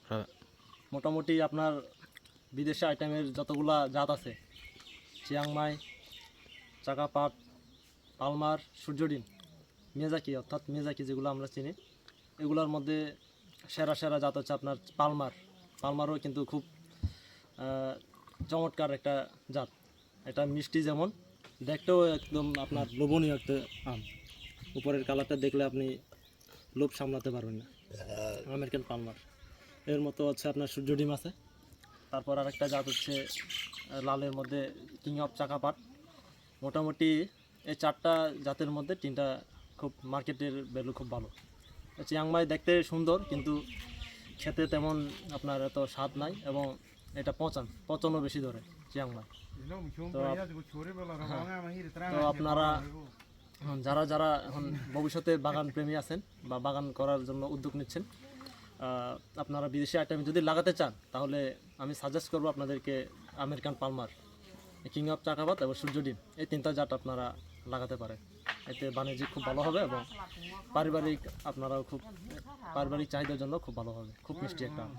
হ্যাঁ। মোটামুটি আপনার বিদেশি আইটেমের যতগুলা জাত আছে, চিয়াংমাই, চাকাপাত, পালমার, সূর্যডিম, মিয়াজাকি অর্থাৎ মিয়াজাকি যেগুলো আমরা চিনি, এগুলোর মধ্যে সেরা সেরা জাত হচ্ছে আপনার পালমার। পালমারও কিন্তু খুব চমৎকার একটা জাত। এটা মিষ্টি যেমন, দেখতেও একদম আপনার লোভনীয় একটা আম। উপরের কালারটা দেখলে আপনি লোভ সামলাতে পারবেন না। American Palmer. এর মতো হচ্ছে আপনার সূর্য ডিম আছে। তারপর আরেকটা জাত হচ্ছে লালের মধ্যে কিং অফ চাকাপাত। মোটামুটি এই চারটা জাতের মধ্যে তিনটা খুব মার্কেটের ভ্যালু খুব ভালো। চিয়াংমাই দেখতে সুন্দর কিন্তু খেতে তেমন আপনার এত স্বাদ নাই, এবং এটা পচনও বেশি ধরে চিয়াংমাই। তো আপনারা যারা যারা এখন ভবিষ্যতে বাগান প্রেমী আছেন বা বাগান করার জন্য উদ্যোগ নিচ্ছেন, আপনারা বিদেশি আইটেম যদি লাগাতে চান, তাহলে আমি সাজেস্ট করবো আপনাদেরকে আমেরিকান পালমার, কিং অফ চাকাপাত এবং সূর্য ডিম, এই তিনটা জাত আপনারা লাগাতে পারেন। এতে বাণিজ্যিক খুব ভালো হবে এবং পারিবারিক আপনারাও খুব পারিবারিক চাহিদার জন্য খুব ভালো হবে। খুব মিষ্টি একটা আম।